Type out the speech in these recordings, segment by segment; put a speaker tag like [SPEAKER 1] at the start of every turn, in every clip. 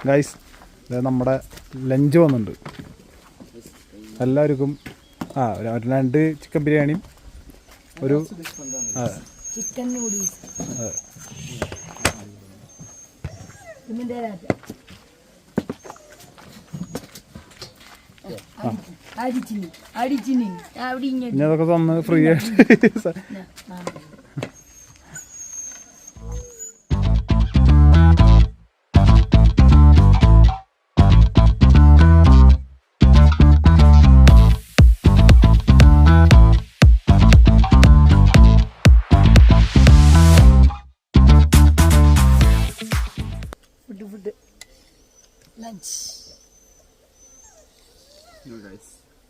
[SPEAKER 1] Guys, നമ്മുടെ lunch വന്നിട്ടുണ്ട്. എല്ലാവർക്കും 2 ചിക്കൻ ബിരിയാണിയും ഒരു
[SPEAKER 2] ചിക്കൻ നൂഡിൽസ്.
[SPEAKER 1] ഇനി അതൊക്കെ തന്ന് ഫ്രീ ആയിട്ട്.
[SPEAKER 2] Lunch.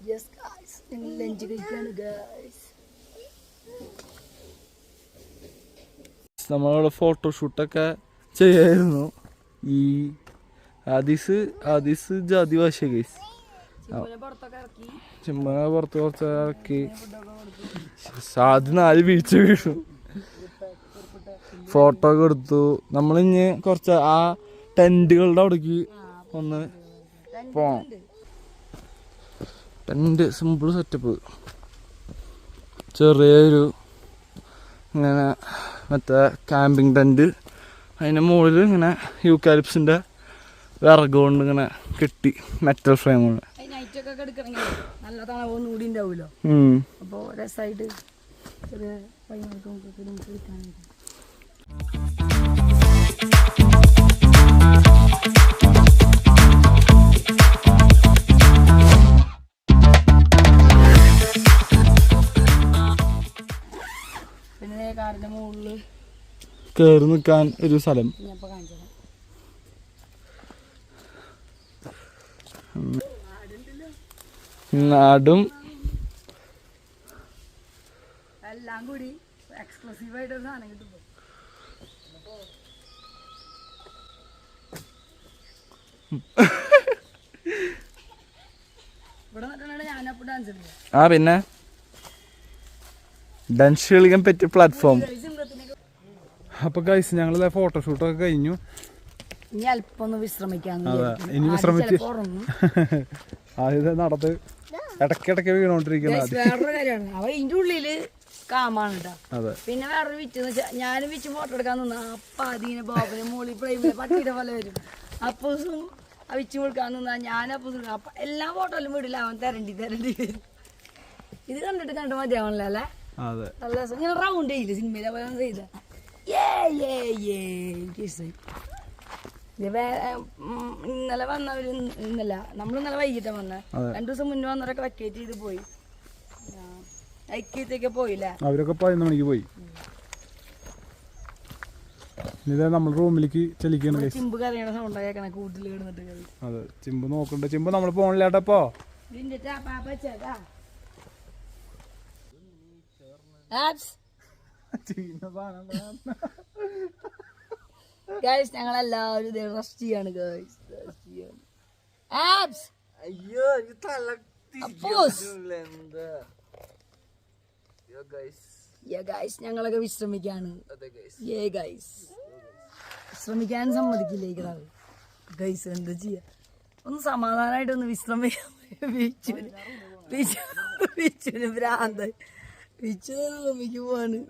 [SPEAKER 2] Yes, guys. Lunch കഴിക്കാണ് guys.
[SPEAKER 3] നമ്മളവിടെ ഫോട്ടോഷൂട്ടൊക്കെ ചെയ്യായിരുന്നു. ഈ ആദീസ് ജാതി ഭാഷ ഗൈസ്. ചെമ്മനെ പുറത്ത് കുറച്ച് ഇറക്കി ആദ്യം 4 വീഴ്ച വീണു. ഫോട്ടോ ഒക്കെ എടുത്തു. നമ്മളിഞ്ഞ് കുറച്ച് ആ ടെന്റുകളുടെ അവിടേക്ക് ഒന്ന് പോണം. ടെന്റ് സിമ്പിൾ സെറ്റപ്പ്, ചെറിയൊരു ഇങ്ങനെ മറ്റേ ക്യാമ്പിങ് ടെന്റ്. അതിൻ്റെ മുകളിൽ ഇങ്ങനെ യൂക്കാലിപ്സിൻ്റെ വിറക് കൊണ്ട് ഇങ്ങനെ കെട്ടി, മെറ്റൽ ഫ്രെയിം കൊണ്ട്.
[SPEAKER 2] നല്ല തണവൊന്നും കൂടി ഉണ്ടാവുമല്ലോ, അപ്പോൾ രസമായിട്ട് ചെറിയ പിന്നെ കാറിന്റെ മുകളിൽ
[SPEAKER 3] കയറി നിൽക്കാൻ ഒരു സ്ഥലം. നാടും
[SPEAKER 2] എല്ലാം കൂടി എക്സ്ക്ലൂസീവ് ആയിട്ട് സാധനം കിട്ടും. ഇവിടെ നിന്നിട്ടാണ് ഞാനപ്പോ ഡാൻസ് കളിക്കുക.
[SPEAKER 3] പിന്നെ ഡാൻസ് കളിക്കാൻ പറ്റിയ പ്ലാറ്റ്ഫോം.
[SPEAKER 1] അപ്പൊ ഗൈസ്, ഞങ്ങളെ ഫോട്ടോഷൂട്ടൊക്കെ കഴിഞ്ഞു.
[SPEAKER 2] ഇനി അല്പം ഒന്ന് വിശ്രമിക്കാന്ന്.
[SPEAKER 1] ഇനി വിശ്രമിച്ച് ആദ്യം നടത്ത് ഇടയ്ക്കിടയ്ക്ക് വീണോണ്ടിരിക്കുന്നത്.
[SPEAKER 2] വേറൊരു കാര്യമാണ്, അവ ഇതിന്റെ ഉള്ളില് കാമാണ് കേട്ടോ. പിന്നെ വേറൊരു വിറ്റെന്ന് വെച്ചാൽ ഞാനും വിച്ച് ഫോട്ടോ എടുക്കാൻ നിന്നാ അപ്പൊ അതിനെ ബോബന് മോളി പ്രൈമിലെ പട്ടിയുടെ പോലെ വരും. അപ്പൂസും ആ വിച്ച് കൊടുക്കാൻ നിന്നാ ഞാൻ അപ്പൂസും അപ്പൊ എല്ലാ ഫോട്ടോയിലും വീടില്ല, അവൻ തരണ്ടി വരും. ഇത് കണ്ടിട്ട് കണ്ടു മതിയാവണല്ലോ അല്ലേ? നല്ല രസം. ഇങ്ങനെ റൗണ്ട് ചെയ്യില്ല സിനിമയിലെ പോലെ ചെയ്ത. ഇന്നലെ വന്നവര് നമ്മൾ ഇന്നലെ വൈകിട്ടാ വന്ന. 2 ദിവസം മുന്നേ വന്നവരൊക്കെ വെക്കേറ്റ് ചെയ്ത് പോയി. ഐക്യത്തേക്ക് പോയില്ലേ?
[SPEAKER 1] അവരൊക്കെ 11 മണിക്ക് പോയി. നമ്മൾ റൂമിലേക്ക് ചെലിക്കണം.
[SPEAKER 2] ചിമ്പ് കറിയണ സൗണ്ട് കേൾക്കണ കൂട്ടിൽ കിടന്നിട്ട്.
[SPEAKER 1] അതെ, ചിമ്പ് നോക്കണ്ട. ചിമ്പ് നമ്മൾ പോണില്ലാട്ടപ്പോ.
[SPEAKER 2] ഗൈസ്, ഞങ്ങളെല്ലാവരും റെസ്റ്റ് ചെയ്യാണ് ഗൈസ്. ഞങ്ങളൊക്കെ വിശ്രമിക്കാണ്. വിശ്രമിക്കാൻ സമ്മതിക്കില്ല ഗൈസ്. എന്താ ചെയ്യാ, ഒന്ന് സമാധാനമായിട്ടൊന്ന് വിശ്രമിക്കാൻ. ബീച്ചിന് ഭ്രാന്ത്. ബീച്ചിന് ഭൂമിക്ക് പോവാണ്.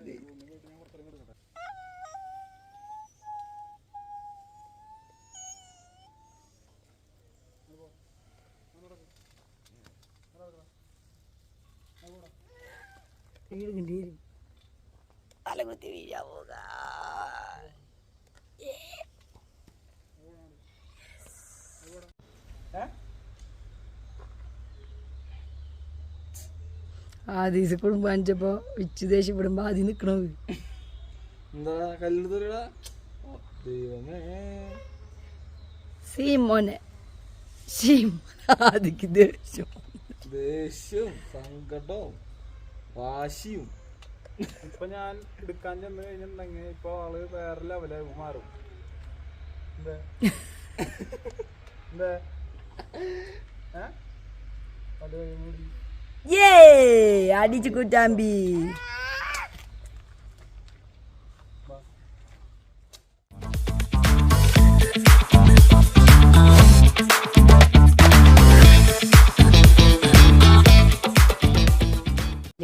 [SPEAKER 2] തലകുത്തി വീഴാ പോക. ആദീസ് കുടുംബം അഞ്ചപ്പോ വിച്ച് ദേഷ്യപ്പെടുമ്പോ ആദ്യം നിക്കണത് സീമോനെ. ആദിക്ക് ദേഷ്യം,
[SPEAKER 3] സങ്കടവും വാശിയും.
[SPEAKER 1] ഇപ്പൊ ഞാൻ എടുക്കാൻ ചെന്ന് കഴിഞ്ഞിട്ടുണ്ടെങ്കിൽ ഇപ്പൊ ആള് വേറെ ലെവലായി മാറും.
[SPEAKER 2] അടിച്ചു കുറ്റാമ്പി.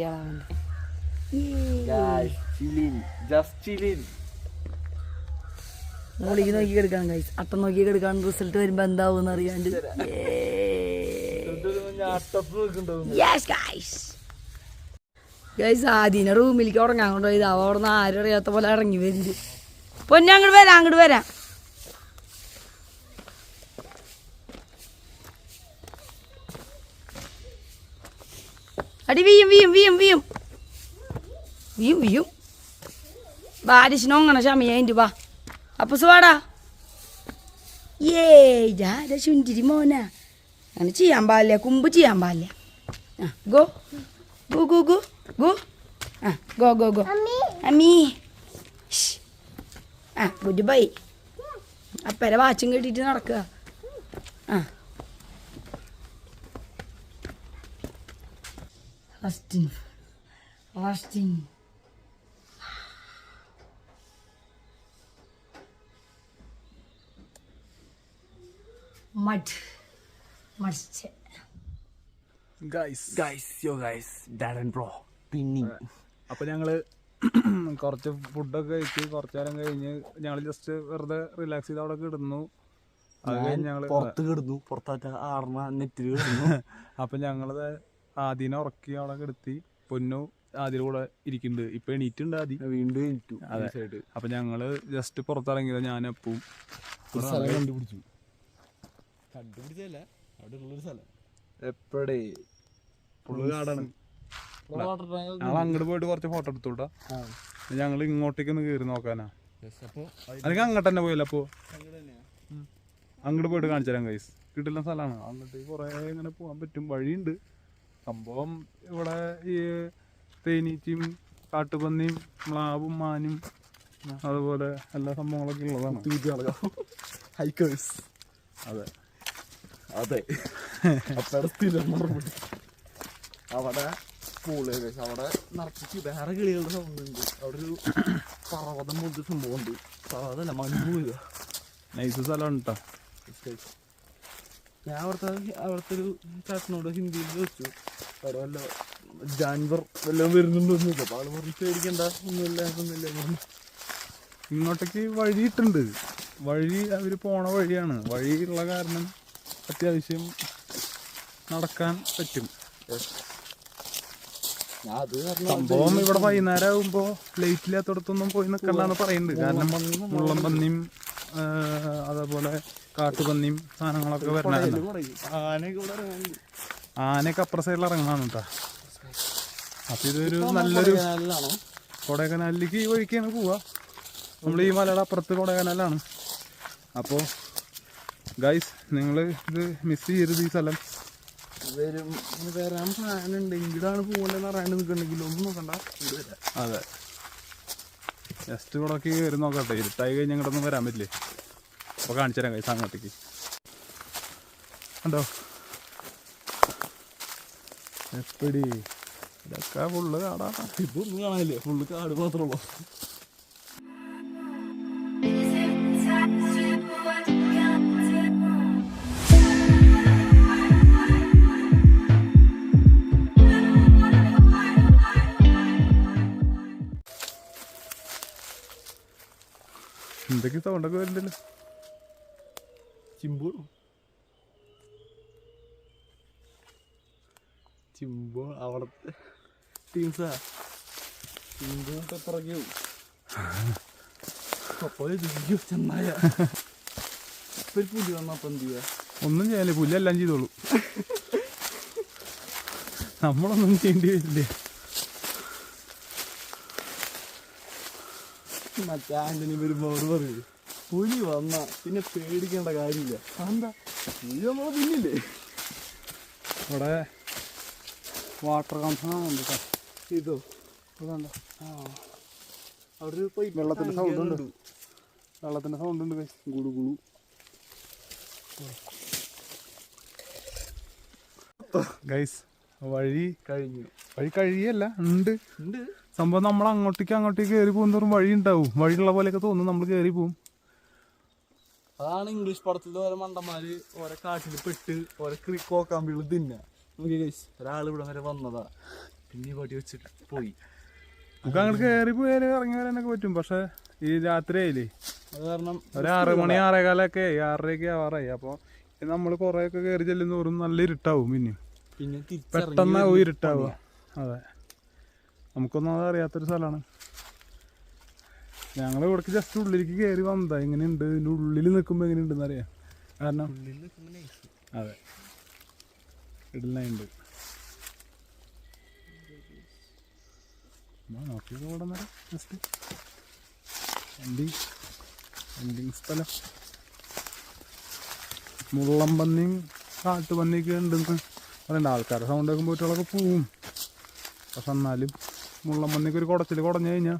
[SPEAKER 2] കുട്ടികളാവുന്നുണ്ട്. മോളിക്ക് നോക്കി എടുക്കണം ഗൈസ്. അട്ടം നോക്കി എടുക്കാൻ റിസൾട്ട് വരുമ്പോ എന്താവും അറിയാണ്ട്. ഗൈസ് ആദ്യം റൂമിലേക്ക് ഉറങ്ങാൻ കൊണ്ടുപോയത്. അവിടെ നിന്ന് ആരും അറിയാത്ത പോലെ ഇറങ്ങി വരുന്നുണ്ട്. പൊന്നെ അങ്ങോട്ട് വരാം, അങ്ങോട്ട് വരാം. അടി വീയും വീയും വീയും വീയും വീയും വീയും. ബാരിശിനൊങ്ങനെ ക്ഷമയായിട്ട് വാ. അപ്പൊ സുവാടാ. ജാര ശുഞ്ചിരി മോനാ. അങ്ങനെ ചെയ്യാൻ പാടില്ല, കുമ്പ് ചെയ്യാൻ പാടില്ല. ആ go go go go go. ആ ഗോ ഗോ ഗോ അമ്മീ. ആ ഗുഡ് ബൈ. അപ്പരെ വാച്ചും കെട്ടിയിട്ട് നടക്കുക. ആ റസ്റ്റിംഗ് റസ്റ്റിംഗ്. Mud muds.
[SPEAKER 1] അപ്പൊ ഞങ്ങള് കുറച്ച് ഫുഡൊക്കെ കഴിച്ച് കുറച്ചു നേരം കഴിഞ്ഞ് ഞങ്ങള് ജസ്റ്റ് വെറുതെ റിലാക്സ് ചെയ്ത് അവിടെ കിടന്നു. അത് കഴിഞ്ഞ് ഞങ്ങള് അപ്പൊ ഞങ്ങളത് ആദ്യം ഉറക്കി അവിടെ കിടത്തി. പൊന്നു ആദ്യം കൂടെ ഇരിക്കുന്നുണ്ട്. ഇപ്പൊ എണീറ്റുണ്ട് ആദ്യം വീണ്ടും എണീറ്റു. അതെ. അപ്പൊ ഞങ്ങള് ജസ്റ്റ് പുറത്തിറങ്ങിയത് ഞാനപ്പും കണ്ടുപിടിച്ചല്ല അവിടെ ഉള്ളൊരു സ്ഥലം എപ്പടേ ഫുള്ള് കാടാണ്. ഞങ്ങൾ അങ്ങോട്ട് പോയിട്ട് കുറച്ച് ഫോട്ടോ എടുത്തോട്ടാ. ഞങ്ങൾ ഇങ്ങോട്ടേക്ക് ഒന്ന് കയറി നോക്കാനാ. അല്ലെങ്കിൽ അങ്ങോട്ട് തന്നെ പോയല്ലോ. അപ്പോ അങ്ങോട്ട് പോയിട്ട് കാണിച്ചു തരാം ഗൈസ്. കിട്ടുന്ന സ്ഥലമാണ്. അങ്ങോട്ട് കുറെ ഇങ്ങനെ പോകാൻ പറ്റും, വഴിയുണ്ട്. സംഭവം ഇവിടെ ഈ തേനീച്ചയും കാട്ടുപന്നിയും മ്ലാവും മാനും അതുപോലെ എല്ലാ സംഭവങ്ങളൊക്കെ ഉള്ളതാണ്. ഹൈക്കേഴ്സ്. അതെ അതെ. അവിടെ പൂള് അവിടെ നിറച്ചിട്ട് വേറെ കിളികളുടെ സൗണ്ട് ഉണ്ട്. അവിടെ ഒരു പർവ്വതം പോലത്തെ സംഭവം ഉണ്ട്. പർവ്വതമല്ല, മഞ്ഞ് പോയത്. നൈസ് സ്ഥലമാണ് കേട്ടോ. ഞാൻ അവിടുത്തെ ഒരു ചേട്ടനോട് ഹിന്ദിയിൽ ചോദിച്ചു അവിടെ വല്ല ജാൻവർ വല്ലതും വരുന്നുണ്ടോന്ന്. അപ്പോൾ ആള് പറഞ്ഞ് പേടിക്കണ്ട, ഒന്നുമില്ല. ഇങ്ങോട്ടേക്ക് വഴിയിട്ടുണ്ട്. വഴി അവർ പോണ വഴിയാണ്. വഴിയുള്ള കാരണം അത്യാവശ്യം നടക്കാൻ പറ്റും. സംഭവം ഇവിടെ വൈകുന്നേരം ആകുമ്പോ ലൈറ്റ് ഇല്ലാത്തടത്തൊന്നും പോയി നിൽക്കണ്ടെന്ന് പറയുന്നുണ്ട്. കാരണം മുള്ളം പന്നിയും അതേപോലെ കാട്ടുപന്നിയും സാധനങ്ങളൊക്കെ വരണ. ആനയൊക്കെ അപ്പുറ സൈഡിൽ ഇറങ്ങണതാണ് കേട്ടോ. അപ്പൊ ഇതൊരു നല്ലൊരു കൊടൈക്കനാലിലേക്ക് ഈ വഴിക്കാണ് പോവാ. നമ്മൾ ഈ മലയുടെ അപ്പുറത്ത് കൊടൈക്കനാലാണ്. അപ്പോൾ ഗൈസ് നിങ്ങൾ ഇത് മിസ് ചെയ്യരുത്. ഈ സ്ഥലം വരാൻ പ്ലാനുണ്ട്. ഇങ്ങോട്ടാണ് പോകേണ്ടതെന്ന് അറിയാണ്ട് നിൽക്കണമെങ്കിൽ ഒന്നും നോക്കണ്ട. അതെ, ജസ്റ്റ് ഇവിടേക്ക് കയറി നോക്കട്ടെ. ഇരുട്ടായി കഴിഞ്ഞ് ഇങ്ങോട്ടൊന്നും വരാൻ പറ്റില്ലേ. അപ്പോൾ കാണിച്ചു തരാം ഗൈസ് അങ്ങോട്ടേക്ക്. കണ്ടോ എപ്പടി ഇതൊക്കെ ഫുള്ള് കാടാണ്. ഇതൊന്നും കാണാനില്ലേ, ഫുള്ള് കാട് മാത്രമുള്ളൂ. എന്തൊക്കെ സൗണ്ടൊക്കെ വരുന്നുണ്ടല്ലോ. ചിമ്പോ അവിടത്തെ ടീംസാ. ചിമ്പൊക്കെ പിറകെ ചെന്നായ പുലി വന്നപ്പോ എന്ത് ചെയ്യാ? ഒന്നും ചെയ്യാല്ലേ, പുലി എല്ലാം ചെയ്തോളൂ. നമ്മളൊന്നും ചെയ്യേണ്ടി വരില്ലേ. മറ്റേ ആന്റണി വരുമ്പോ അവർ പറയൂ പുലി വന്ന പിന്നെ പേടിക്കേണ്ട കാര്യമില്ല. എന്താ പുലി നമ്മളെ പിന്നില്ലേ. ഇവിടെ വാട്ടർ കൺസേൺ കേട്ടോ. ഇതോ ഇതുണ്ടോ? ആ അവിടെ ഒരു വെള്ളത്തിന്റെ സൗണ്ട് ഉണ്ട്. വെള്ളത്തിന്റെ സൗണ്ട് ഉണ്ട്. ഗുളു ഗുളു. ഗൈസ് വഴി കഴിഞ്ഞു. വഴി കഴിയല്ല, ഉണ്ട്. സംഭവം നമ്മൾ അങ്ങോട്ടേക്ക് കയറി പോകുന്നതോറും വഴി ഉണ്ടാവും. വഴിയുള്ള പോലെയൊക്കെ തോന്നും. നമ്മൾ കയറി പോവും. അതാണ് ഇംഗ്ലീഷ് പടത്തിൽ ഓരോ മണ്ടന്മാര് ഓരോ കാട്ടിൽ പെട്ട് ഓരോ കോക്കാമ്പികൾ തിന്ന. നോക്കിയ ഗൈസ്, ഒരാൾ ഇവിടെ വരെ വന്നതാ.
[SPEAKER 3] പിന്നെ ഈ വടി വെച്ചിട്ട് പോയി.
[SPEAKER 1] നമുക്ക് അങ്ങോട്ട് കയറി പോയാൽ ഇറങ്ങി വരാനൊക്കെ പറ്റും. പക്ഷെ ഈ രാത്രി ആയില്ലേ,
[SPEAKER 3] അത് കാരണം
[SPEAKER 1] ഒരു 6 മണി 6:15 6:30 ആവാറായി. അപ്പോൾ നമ്മൾ കുറേയൊക്കെ കയറി ചെല്ലുന്നോറും നല്ല ഇരുട്ടാവും.
[SPEAKER 3] പിന്നെ
[SPEAKER 1] പെട്ടെന്ന് ഇരുട്ടാവുക. അതെ, നമുക്കൊന്നും അത് അറിയാത്തൊരു സ്ഥലമാണ്. ഞങ്ങൾ ഇവിടേക്ക് ജസ്റ്റ് ഉള്ളിലേക്ക് കയറി വന്നതാ. എങ്ങനെയുണ്ട് ഇതിൻ്റെ ഉള്ളിൽ നിൽക്കുമ്പോൾ എങ്ങനെയുണ്ടെന്ന് അറിയാം. കാരണം അതെ ഇടലുണ്ട്. നോക്കിയത് കൂടെ ജസ്റ്റ് എൻഡിങ് സ്ഥലം. മുള്ളംപന്നിയും കാട്ടുപന്നിയൊക്കെ ഉണ്ടെന്ന് പറയണ്ട. ആൾക്കാരുടെ സൗണ്ട് ഒക്കെ പോയിട്ടുള്ളതൊക്കെ പോവും. പക്ഷെ എന്നാലും മുള്ളംപന്നിക്ക് ഒരു കുടച്ചിൽ കുടഞ്ഞു കഴിഞ്ഞാൽ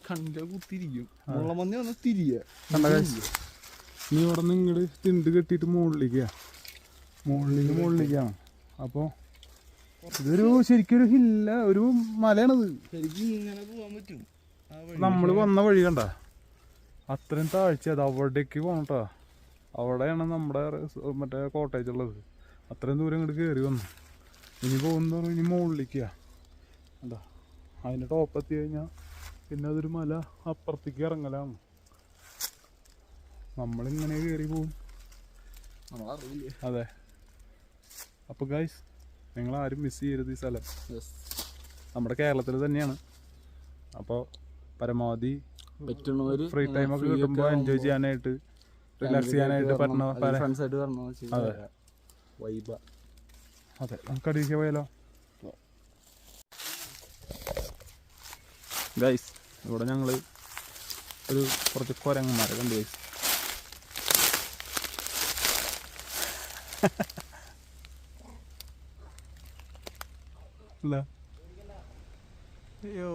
[SPEAKER 3] കണ്ണിലെ കുത്തിരിക്കും. മുള്ളംപന്നി വന്ന് തിരിയ
[SPEAKER 1] നീ ഇവിടെ നിന്ന് ഇങ്ങോട്ട് തിണ്ട് കെട്ടിയിട്ട് മുകളിലേക്കാണ്. അപ്പോൾ ഇതൊരു ശരിക്കൊരു ഹില്ല, ഒരു മലയാണത്.
[SPEAKER 3] ശരിക്കും ഇങ്ങനെ പോകാൻ പറ്റും.
[SPEAKER 1] നമ്മൾ വന്ന വഴി കണ്ട അത്രയും താഴ്ച. അത് അവിടേക്ക് പോകണട്ടാ. അവിടെയാണ് നമ്മുടെ മറ്റേ കോട്ടേജ് ഉള്ളത്. അത്രയും ദൂരം ഇങ്ങോട്ട് കയറി വന്നു. ഇനി പോകുന്ന ഇനി മുകളിലേക്കാ കണ്ടാ. അതിൻ്റെ ടോപ്പെത്തി കഴിഞ്ഞാൽ പിന്നെ അതൊരു മല അപ്പുറത്തേക്ക് ഇറങ്ങലാണ്. നമ്മളിങ്ങനെ കയറി പോവും. അതെ. അപ്പോൾ ഗൈസ്, നിങ്ങളാരും മിസ് ചെയ്യരുത് ഈ സ്ഥലം. നമ്മുടെ കേരളത്തിൽ തന്നെയാണ്. അപ്പോൾ പരമാവധി ഫ്രീ ടൈമൊക്കെ കിട്ടുമ്പോൾ എൻജോയ് ചെയ്യാനായിട്ട്, റിലാക്സ് ചെയ്യാനായിട്ട് പറ്റണ. അതെ അതെ, നമുക്ക് അടിയിലേക്ക് പോയാലോ ഗൈസ്. ഇവിടെ ഞങ്ങൾ കുറച്ച് കുരങ്ങന്മാരെ കണ്ടു ഗൈസ്. അല്ല അയ്യോ,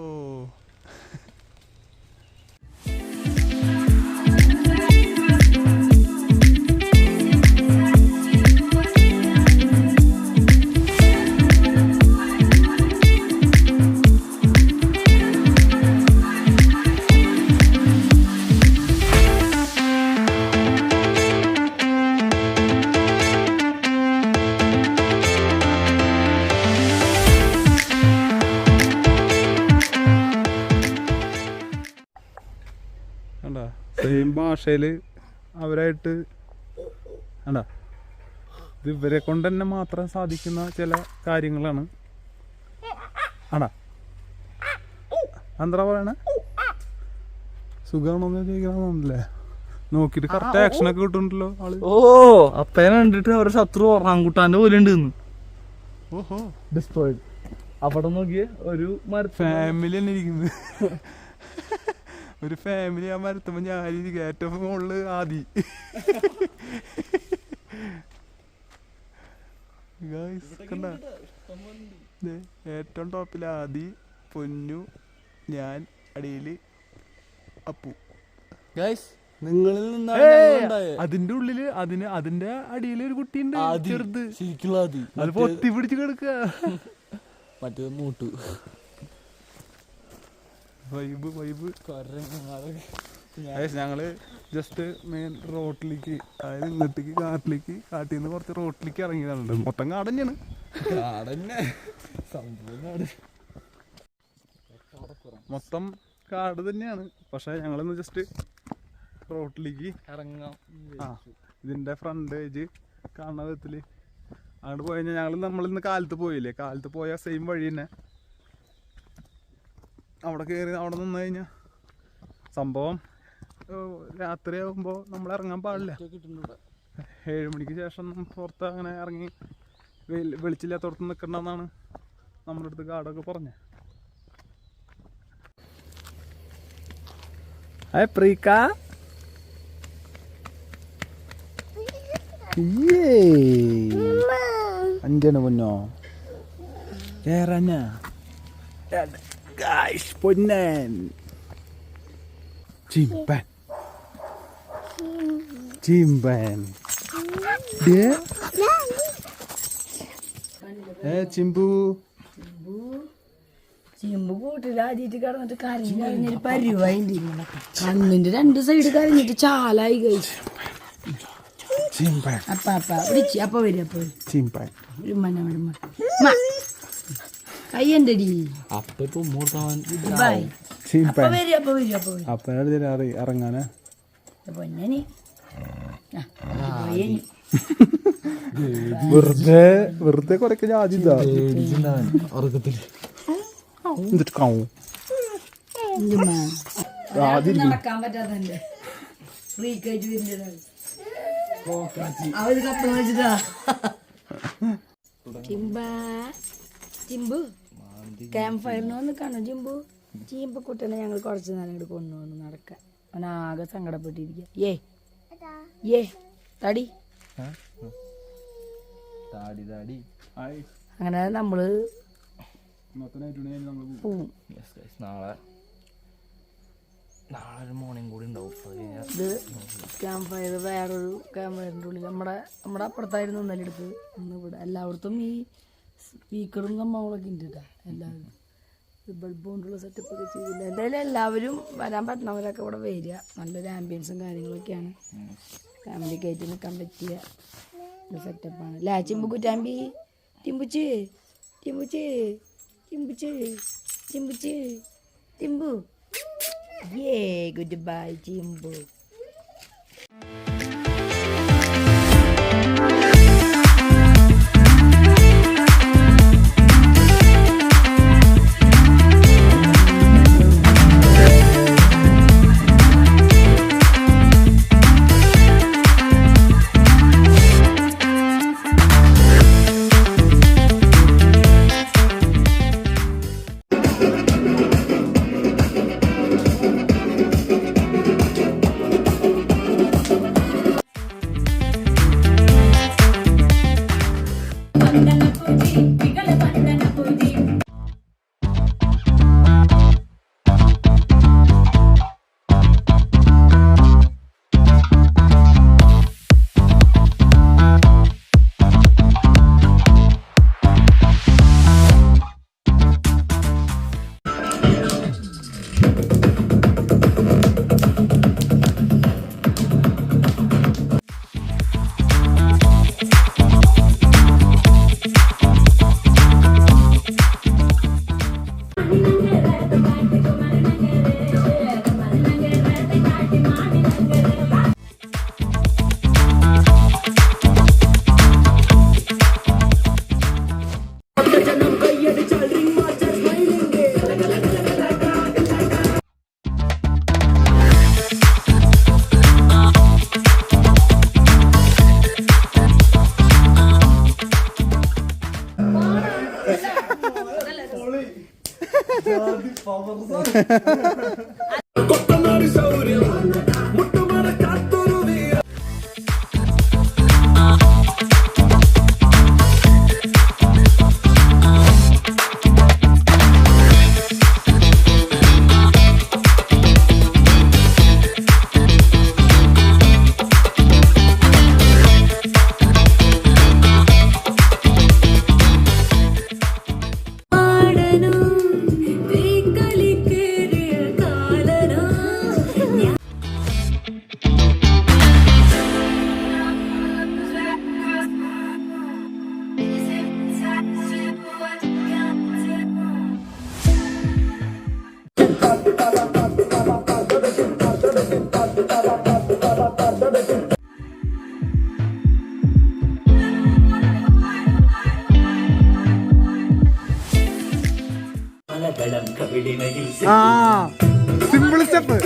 [SPEAKER 1] സെയിം ഭാഷയിൽ അവരായിട്ട് കണ്ടാ. ഇത് ഇവരെ കൊണ്ട് തന്നെ മാത്രം സാധിക്കുന്ന ചില കാര്യങ്ങളാണ്. ആടാ എന്താ പറയണേ, സുഖമാണോന്ന് ചോദിക്കണമെന്നില്ലേ. നോക്കിട്ട് കറക്റ്റ് ആക്ഷനൊക്കെ കിട്ടുന്നുണ്ടല്ലോ ആള്.
[SPEAKER 3] ഓ, അപ്പനെ കണ്ടിട്ട് അവരുടെ ശത്രു ഓറാങ്കുട്ടാന്റെ പോലെ ഉണ്ട്.
[SPEAKER 1] ഓഹോ,
[SPEAKER 3] ഡിസ്ട്രോയിഡ്. അവിടെ നോക്കിയ ഒരു
[SPEAKER 1] ഫാമിലി തന്നെ ഇരിക്കുന്നത്. ഒരു ഫാമിലി ആ മരത്തുമ്പോൾ ഞാനിരിക്കും ഏറ്റവും മുകളില് ആദി. കണ്ട, ഏറ്റവും ടോപ്പിൽ ആദി, പൊന്നു, ഞാൻ, അടിയില് അപ്പു.
[SPEAKER 3] നിങ്ങളിൽ
[SPEAKER 1] അതിന്റെ ഉള്ളില് അതിന്റെ അടിയിൽ ഒരു കുട്ടിയുണ്ട് ചെറുത്. അത് പൊത്തി പിടിച്ച് കിടക്കുക.
[SPEAKER 3] മറ്റേ മൂട്ടു
[SPEAKER 1] വൈബ്. ഞങ്ങള് ജസ്റ്റ് മെയിൻ റോട്ടിലേക്ക്, അതായത് ഇങ്ങോട്ടേക്ക് കാട്ടിൽ നിന്ന് കുറച്ച് റോട്ടിലേക്ക് ഇറങ്ങിയതാണ്. മൊത്തം കാട് തന്നെയാണ്. മൊത്തം കാട് തന്നെയാണ്. പക്ഷെ ഞങ്ങളൊന്ന് ജസ്റ്റ് റോട്ടിലേക്ക്
[SPEAKER 3] ഇറങ്ങാം.
[SPEAKER 1] ഇതിന്റെ ഫ്രണ്ടേജ് കാണുന്ന വിധത്തില് അങ്ങോട്ട് പോയി കഴിഞ്ഞാൽ നമ്മളിന്ന് കാലത്ത് പോയില്ലേ, കാലത്ത് പോയ സെയിം വഴി തന്നെ അവിടെ കയറി അവിടെ നിന്ന് കഴിഞ്ഞാൽ സംഭവം രാത്രിയാകുമ്പോൾ നമ്മൾ ഇറങ്ങാൻ പാടില്ല. 7 മണിക്ക് ശേഷം പുറത്ത് അങ്ങനെ ഇറങ്ങി വെളിച്ചില്ലാത്തടത്ത് നിൽക്കണ്ടെന്നാണ് നമ്മുടെ അടുത്ത് ഗാർഡൊക്കെ പറഞ്ഞത്. അഞ്ചാണ് പൊന്നോ കേറഞ്ഞ പൊന്നൻ ചിമ്പൻ ചിമ്പു
[SPEAKER 2] കൂട്ടിലാദ്യമായിട്ട് കിടന്നിട്ട് കരഞ്ഞൊരു പരിവായി. കണ്ണിന്റെ 2 സൈഡ് കരഞ്ഞിട്ട് ചാലായി കഴിച്ചു. അപ്പ വിളിച്ചു. അപ്പൊ വരും. കയ്യണ്ടടി
[SPEAKER 3] അപ്പൊ ഇപ്പൊ മൂർത്താവൻ
[SPEAKER 2] ബൈ അപ്പൊ വരും അപ്പൊ വരും അപ്പൊ വരും
[SPEAKER 1] അപ്പനെ ഇറങ്ങാനാ
[SPEAKER 2] പൊന്നനി
[SPEAKER 1] വെറുതെ കൊറക്കെ ആദ്യം
[SPEAKER 3] ഉറക്കത്തില്
[SPEAKER 1] എന്നിട്ട് കാവും
[SPEAKER 2] നടക്കാൻ പറ്റാത്തന്റെ ഫ്രീ കഴിച്ചു വരുന്നതാണ് അവര് കപ്പ വെച്ചിട്ടാ ചിമ്പു ക്യാമ്പ് ഫയറിന് വന്ന് കാണോ ചിമ്പു കുട്ടനെ ഞങ്ങൾ കുറച്ച് നേരം ഇങ്ങോട്ട് കൊണ്ടുവന്ന് നടക്കാൻ അവനാകെ സങ്കടപ്പെട്ടിരിക്കുക ഏ തടി അങ്ങനെ നമ്മള് പോവും.
[SPEAKER 3] നാളെ മോർണിംഗ് കൂടി ഉണ്ടാവും.
[SPEAKER 2] ഇത് ക്യാമ്പ് ഫയർ വേറൊരു ക്യാമ്പ് ഫയറിൻ്റെ ഉള്ളിൽ നമ്മുടെ അപ്പുറത്തായിരുന്നു ഇന്നലെ എടുത്ത് ഇന്ന് ഇവിടെ എല്ലായിടത്തും ഈ സ്പീക്കറും സംഭവങ്ങളൊക്കെ ഉണ്ട് കേട്ടോ. എല്ലാവരും ബൾബ് കൊണ്ടുള്ള സെറ്റപ്പ് ഒക്കെ ചെയ്തില്ല. എന്തായാലും എല്ലാവരും വരാൻ പറ്റുന്നവരൊക്കെ ഇവിടെ വരിക. നല്ലൊരു ആംബിയൻസും കാര്യങ്ങളൊക്കെയാണ്. ഫാമിലിക്ക് ആയിട്ട് നിൽക്കാൻ പറ്റിയ ഒരു സെറ്റപ്പാണ്. ലാ ചിമ്പു കുറ്റാമ്പി ടിമ്പുച്ച് ടിമ്പുച്ച് ടിമ്പുച്ച് ടിമ്പുച്ച് ടിമ്പു goodbye Jimbo.
[SPEAKER 1] Simple step.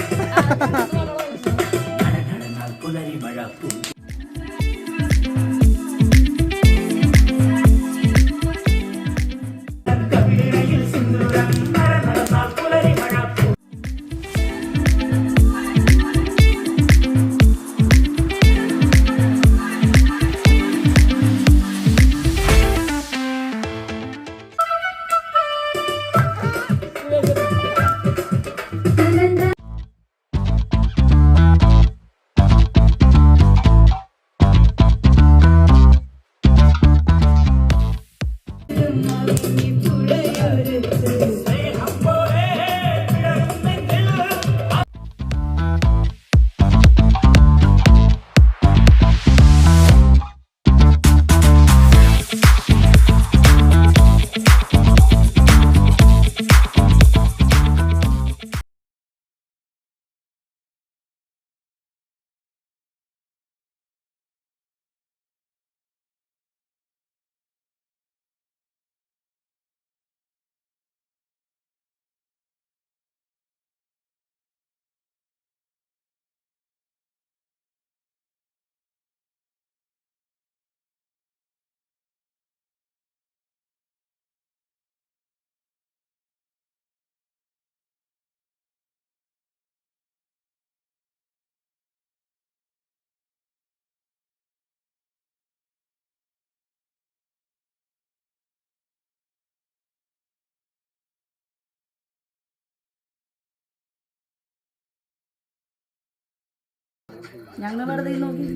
[SPEAKER 2] ഞങ്ങൾ വെറുതെ നോക്കി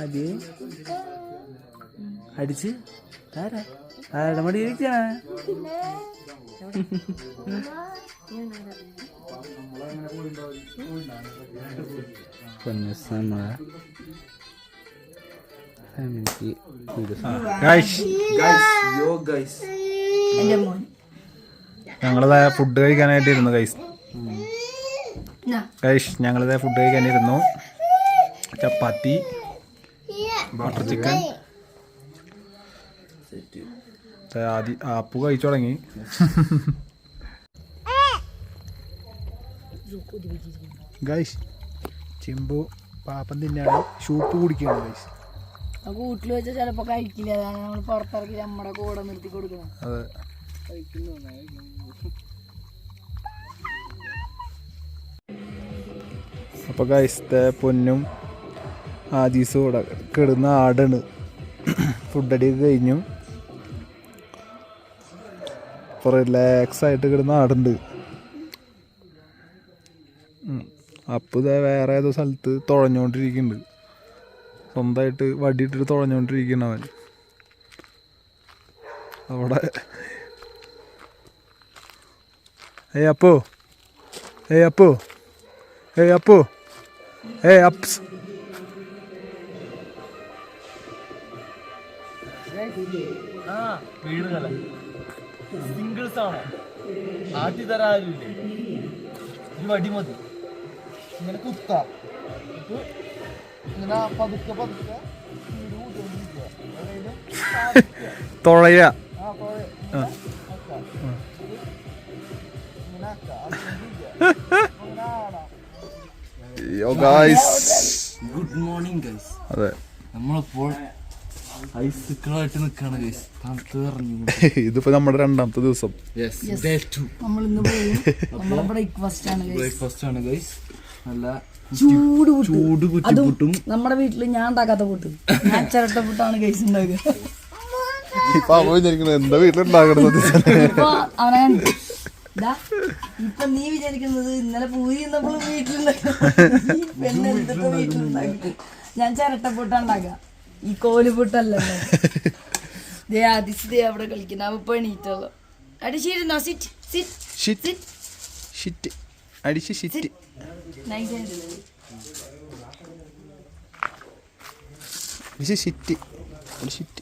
[SPEAKER 2] ആദ്യം
[SPEAKER 3] അടിച്ച് ആരുടെ മടി ഇരിക്കണേ
[SPEAKER 2] എൻ്റെ മോൻ
[SPEAKER 1] ഞങ്ങളിതാ ഫുഡ് കഴിക്കാനായിട്ട് ഇരുന്നു ഞങ്ങളിതാ ഫുഡ് കഴിക്കാനിരുന്നു. ചപ്പാത്തി, ബട്ടർ ചിക്കൻ. ആദ്യം ആപ്പു കഴിച്ചു തുടങ്ങി. ഗൈസ് ചെമ്പു പാപ്പം തിന്നാണ്, സൂപ്പ് കുടിക്കുകയാണ് ഗൈസ്.
[SPEAKER 2] വീട്ടിൽ വെച്ചാൽ ചിലപ്പോ കഴിക്കില്ല, അതാണ് നമ്മൾ പുറത്തിറക്കി നമ്മുടെ കൂടെ നിർത്തി കൊടുക്കണം.
[SPEAKER 1] അതെ. അപ്പൊ ഗൈസ് പൊന്നും ആദീസും കൂടെ കിടന്ന ആടാണ്. ഫുഡടിയൊക്കെ കഴിഞ്ഞു. ഇപ്പോൾ റിലാക്സ് ആയിട്ട് കിടന്ന ആടുണ്ട്. അപ്പോൾ ഇതേ വേറെ ഏതോ സ്ഥലത്ത് തുഴഞ്ഞുകൊണ്ടിരിക്കുന്നുണ്ട്. സ്വന്തമായിട്ട് വടിയിട്ടിട്ട് തുഴഞ്ഞുകൊണ്ടിരിക്കണം അവൻ അവിടെ. അപ്പോ അപ്പോ അപ്പോ അപ്സ്.
[SPEAKER 3] സിംഗിൾസ് ആണോ ആട്ടി തരാറില്ലേ? ഒരു വടി മതി, ഇങ്ങനെ കുത്താ, ഇങ്ങനെ പതുക്കെ പതുക്കെ
[SPEAKER 1] തുഴയ.
[SPEAKER 3] Good morning guys.
[SPEAKER 1] അതെ,
[SPEAKER 3] നമ്മളിപ്പോൾ ഐസിക്കളായിട്ട് നിൽക്കാണ് ഗൈസ്. തണുത്ത് പറഞ്ഞു.
[SPEAKER 1] ഇതിപ്പോ നമ്മുടെ രണ്ടാമത്തെ ദിവസം.
[SPEAKER 3] ബ്രേക്ക്ഫാസ്റ്റ് ആണ് ഗൈസ്. നല്ല
[SPEAKER 2] ചൂട്
[SPEAKER 3] ചൂട് കുറ്റിപ്പുട്ടും.
[SPEAKER 2] നമ്മുടെ വീട്ടില് ഞാൻ ഉണ്ടാക്കാത്ത പുട്ട്, ഞാൻ ചിരട്ട പുട്ടാണ് ഗൈസ് ഉണ്ടാക്കുക.
[SPEAKER 1] എന്താ വീട്ടിലുണ്ടാക്കണത്?
[SPEAKER 2] ഇപ്പൊ നീ വിചാരിക്കുന്നത് ഇന്നലെ പൂരി എന്നപ്പോഴും വീട്ടിലുണ്ടാക്കി, ഞാൻ ചിരട്ടപ്പുട്ട ഉണ്ടാക്കുക, ഈ കോലുപുട്ടല്ലോ. ദേ ആദിസ് ദേ അവിടെ കളിക്കുന്ന, അവ ഇപ്പൊ എണീറ്റുള്ളൂ. അടിച്ചിരുന്നോ? സിറ്റ് സിറ്റ് സിറ്റ്
[SPEAKER 1] ഷിറ്റ് അടിച്ച് ഷിറ്റ്. Shit shit shit.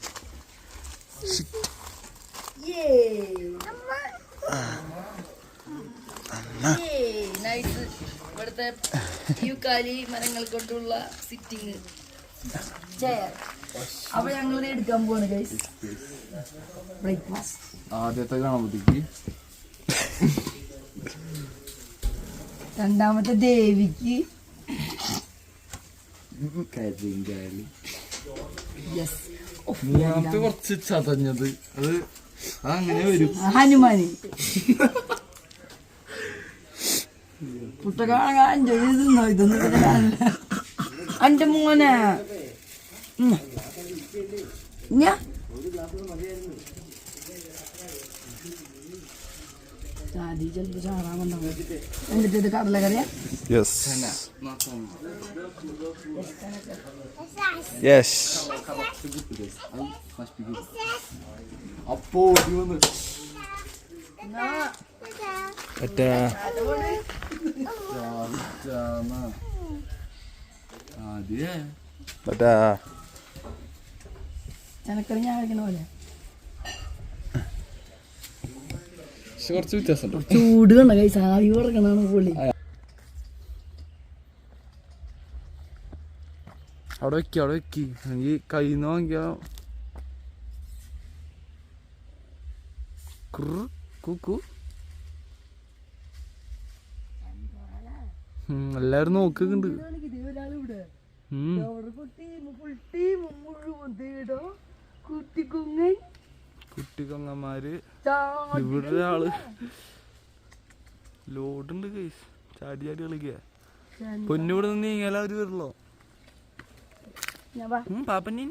[SPEAKER 2] ഇവിടുത്തെ യൂക്കാലി മരങ്ങൾ കൊണ്ടുള്ള സിറ്റിങ് ചെയർ. അപ്പൊ ഞങ്ങൾ എടുക്കാൻ പോവാണ് ഗൈസ് ബ്രേക്ക്ഫാസ്റ്റ്.
[SPEAKER 3] ആദ്യത്തെ ഗണപതിക്ക്,
[SPEAKER 2] രണ്ടാമത്തെ ദേവിക്ക്,
[SPEAKER 3] മൂന്നാമത്തെ കുറച്ച് ചതഞ്ഞത്, അത് അങ്ങനെ വരും.
[SPEAKER 2] ഹനുമാന് പുട്ടൊക്കെ എൻജോയ് ചെയ്തിരുന്നോ? ഇതൊന്നും പിന്നെ കാണില്ല. എന്റെ മോനെ ചിലപ്പോ ചാറാറുണ്ടാവും. എന്നിട്ട് ഇത് കടലക്കറിയാ.
[SPEAKER 3] അപ്പോ
[SPEAKER 2] ചനക്കറി ഞാൻ കഴിക്കണ പോലെ
[SPEAKER 3] കുറച്ച് വ്യത്യാസം.
[SPEAKER 2] ചൂട് കണ്ട കൈ സാവി കൊടുക്കണാണ് പുള്ളി.
[SPEAKER 3] അവിടെ വെക്കി, അവിടെ വെക്കി. എനിക്ക് കയ്യിന്ന് വാങ്ങിയ കൂക്കു. എല്ലാരും നോക്കുന്നുണ്ട്. കുട്ടിക്കൊങ്ങന്മാര് ഇവിടെ ഒരാള് ലോഡുണ്ട് കേസ്. ചാടി ചാടി കളിക്കുക. പൊന്നിവിടെ നിന്ന് നീങ്ങാല അവര് വരില്ലോ. പാപ്പന്നെ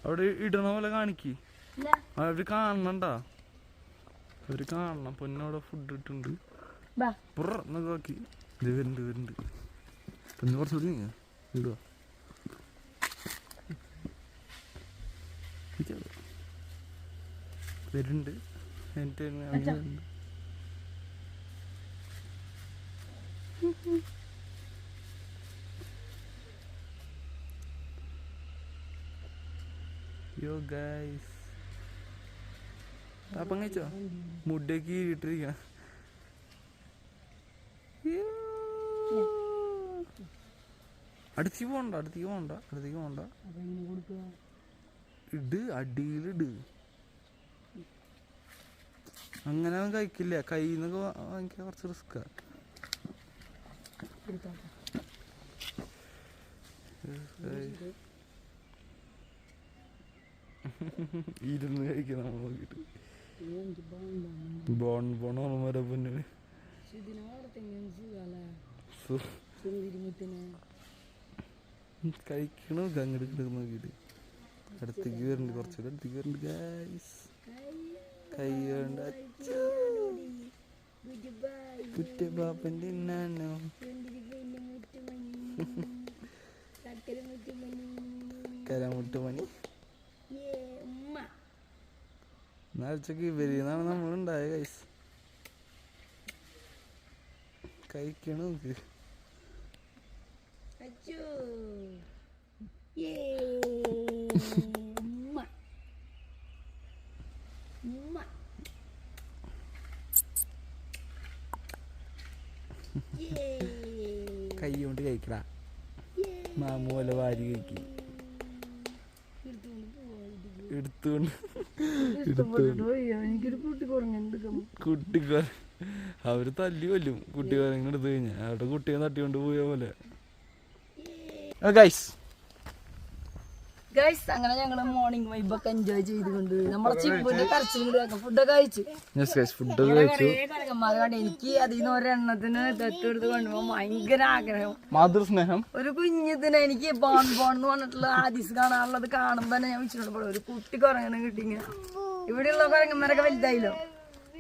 [SPEAKER 3] അവിടെ ഇടണ പോലെ കാണിക്ക്. അവര് കാണണ്ട, അവര് കാണണം. പൊന്നോടെ ഫുഡ് ഇട്ടുണ്ട്. നോക്കി ഇത് വരുന്നുണ്ട്. പൊന്ന് കുറച്ചുകൂടി ഇടുക. വരുന്നുണ്ട്. എന്നിട്ട് യോ ഗൈസ്, അപ്പം കഴിച്ചോ? മുട്ടേക്ക് ഇട്ടിരിക്ക. അടുത്തേക്ക് പോണ്ട. ഇട്, അടിയിലിട്. അങ്ങനെ ഒന്നും കഴിക്കില്ല. കയ്യിൽ നിന്നൊക്കെ വാങ്ങിക്കാൻ കുറച്ച് റിസ്ക്കാ. ഇരുന്ന് കഴിക്കണം നമ്മൾ നോക്കിട്ട്. ബോണോർമ്മ പൊന്നിന് കഴിക്കണോ അങ്ങോട്ട് നോക്കിട്ട്. അടുത്തേക്ക് വരുന്നുണ്ട്, കുറച്ചുകൂടെ അടുത്തേക്ക് വരുന്നുണ്ട് ഗൈസ്. കൈ കൊണ്ട് കുറ്റപ്പാപ്പൻ തിന്നാനോ. കരമുട്ടുമണി നാഴ്ചക്ക് ഇവരിന്നാണ് നമ്മളുണ്ടായ ഗൈസ്. കഴിക്കണ നോക്ക്. കൈ കൊണ്ട് കഴിക്കടാ. മാമു പോലെ വാരി കഴിക്കും. എടുത്തോണ്ട് കുട്ടിക്കാർ അവര് തല്ലി കൊല്ലും കുട്ടിക്കാരങ്ങനെ എടുത്തു കഴിഞ്ഞാൽ. അവരുടെ കുട്ടിയെ തട്ടിക്കൊണ്ട് പോയ പോലെ.
[SPEAKER 2] ഗൈസ് അങ്ങനെ ഞങ്ങള് മോർണിംഗ് വൈബൊക്കെ എൻജോയ് ചെയ്തുകൊണ്ട് നമ്മുടെ ചിമ്പുന്റെ കരച്ചിലും ഫുഡൊക്കെ കഴിച്ചു. എനിക്ക് അതിൽ നിന്ന് ഒരെണ്ണത്തിന് തെറ്റെടുത്ത് കൊണ്ടുപോ ഭയങ്കര ആഗ്രഹം,
[SPEAKER 3] മാതൃസ്നേഹം.
[SPEAKER 2] ഒരു കുഞ്ഞിത്തിന് എനിക്ക് ബോൺ എന്ന് പറഞ്ഞിട്ടുള്ള ആദീസ് കാണാനുള്ളത് കാണുമ്പോ തന്നെ ഞാൻ വിളിച്ചിട്ടുണ്ട് ഒരു കുട്ടി കുരങ്ങനെ കിട്ടിങ്ങനെ. ഇവിടെയുള്ള കുരങ്ങന്മാരൊക്കെ വലുതായില്ലോ,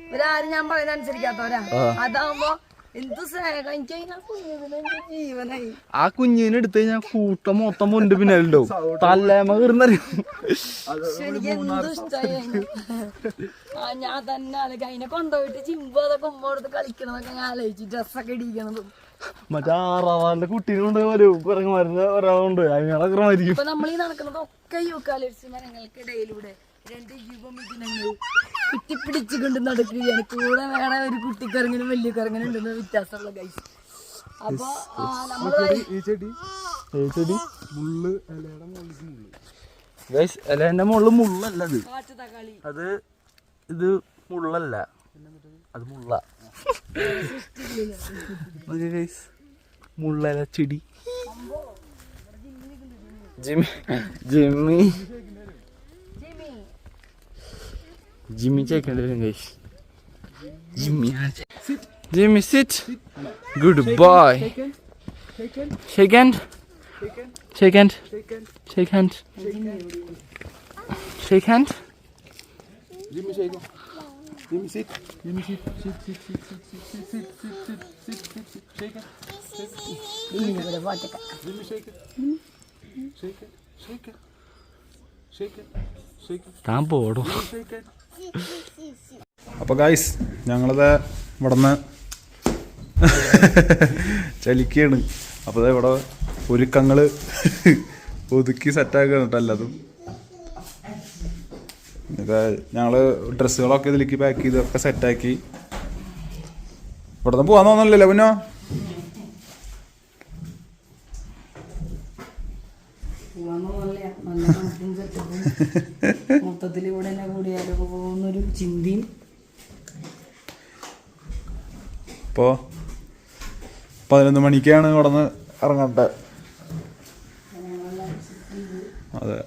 [SPEAKER 2] ഇവരാരും ഞാൻ പറയുന്നത് അനുസരിക്കാത്തവരാ. അതാവുമ്പോ എന്ത് സ്നേഹം. എനിക്ക് ജീവനായി.
[SPEAKER 3] ആ കുഞ്ഞിനെ എടുത്തു കഴിഞ്ഞാൽ കൂട്ടം മൊത്തം മുണ്ട് പിന്നാലുണ്ടോ തല്ലേമ കീറുന്നറിയും.
[SPEAKER 2] എനിക്ക് എന്ത് ഇഷ്ടമായി. ഞാൻ തന്നെ അതൊക്കെ അതിനെ കൊണ്ടുപോയിട്ട് ചിമ്പ് അതൊക്കെ ഉമ്മോടത്ത് കളിക്കണതൊക്കെ ഞാൻ ആലോചിച്ചു. ഡ്രസ്സൊക്കെ ഇടിക്കണതും
[SPEAKER 3] മറ്റേ 6 കുട്ടീനെ കൊണ്ടുപോയി കുരങ്ങന്മാരുടെ ഒരാളുണ്ട് അതിനൊക്കെ.
[SPEAKER 2] ഇപ്പൊ നമ്മളീ നടക്കുന്നതൊക്കെ യൂക്കാലിപ്സ് മരങ്ങൾക്കിടയിലൂടെ 2 യുവമിഥുനങ്ങൾ കുത്തിപ്പിടിച്ചുകൊണ്ട് നടക്കുകയാണ്. കൂടെ വേറെ ഒരു കുട്ടിക്കറങ്ങനും വലിയ കറങ്ങനും ഉണ്ടെന്ന് വ്യത്യാസമുള്ള ഗൈസ്. അപ്പൊ
[SPEAKER 3] ഇലേന്റെ മുകളിൽ മുള്ളല്ല അത് ഇത് മുള്ളല്ല, അത് മുള്ള. മുള്ളല ചെടി. ജിമ്മി ചേക്കേണ്ടി വരും guys. Jimmy sit. Good boy. Shake hand. Shake hand. Shake hand. Shake hand.
[SPEAKER 1] Jimmy shake. Jimmy sit. Jimmy sit. Sit. Shake it. Jimmy shake it. Shake it. Shake it. Shake it. Shake it.
[SPEAKER 3] താൻ പോടോ.
[SPEAKER 1] അപ്പോൾ guys ഞങ്ങളിത് ഇവിടുന്ന് ചലിക്കുകയാണ്. അപ്പോൾ ഇവിടെ ഒരുക്കങ്ങൾ ഒതുക്കി സെറ്റാക്കുകയാണ് കേട്ടോ എല്ലാതും. ഞങ്ങൾ ഡ്രസ്സുകളൊക്കെ ഇതിലേക്ക് പാക്ക് ചെയ്തൊക്കെ സെറ്റാക്കി ഇവിടെ നിന്ന് പോകാൻ തോന്നണില്ലല്ലോ പിന്നെ.
[SPEAKER 2] മൊത്തത്തിൽ ഇവിടെ തന്നെ കൂടിയാലൊക്കെ പോകുന്നൊരു ചിന്തയും.
[SPEAKER 1] ഇപ്പോൾ 11 മണിക്കാണ് ഇവിടെ നിന്ന് ഇറങ്ങട്ടെ. അതെ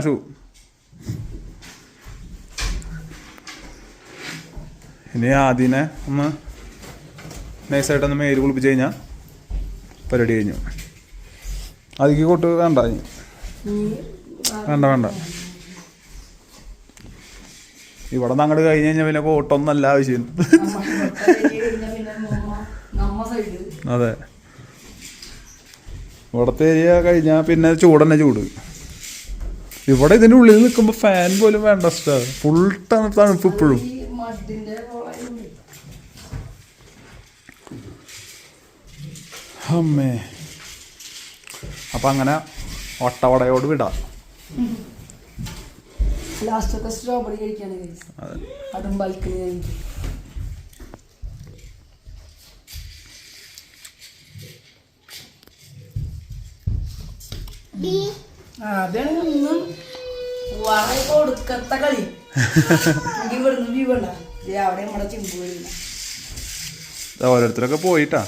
[SPEAKER 1] ഷൂ. ഇനി ആദ്യനെ ഒന്ന് നൈസായിട്ടൊന്ന് മേല് കുളിപ്പിച്ച് കഴിഞ്ഞാൽ പരിപാടി കഴിഞ്ഞു. അതിക്ക് കൊട്ട് വേണ്ട വേണ്ട. ഇവിടെ നിന്ന് അങ്ങോട്ട് കഴിഞ്ഞ് കഴിഞ്ഞാൽ പിന്നെ കോട്ടൊന്നും അല്ല ആവശ്യം. അതെ, ഇവിടത്തെ ഏരിയ കഴിഞ്ഞാൽ പിന്നെ ചൂടന്നെ ചൂട്. ഇവിടെ ഇതിൻ്റെ ഉള്ളിൽ നിൽക്കുമ്പോൾ ഫാൻ പോലും വേണ്ട, ഫുൾ തണുപ്പ് ഇപ്പോഴും. അമ്മേ, അപ്പം അങ്ങനെ ഒട്ടവടയോട് വിടാം.
[SPEAKER 2] ലാസ്റ്റൊക്കെ സ്ട്രോബെറി കഴിക്കാണ് അതും ബൾക്കിൽ. അതാണ് ഒന്നും കൊടുക്കത്ത കളി. ഇവിടുന്ന് വ്യൂ ഉണ്ട അവിടെ നമ്മുടെ ചിമ്പ് കളി.
[SPEAKER 1] ഓരോരുത്തരൊക്കെ പോയിട്ടാ,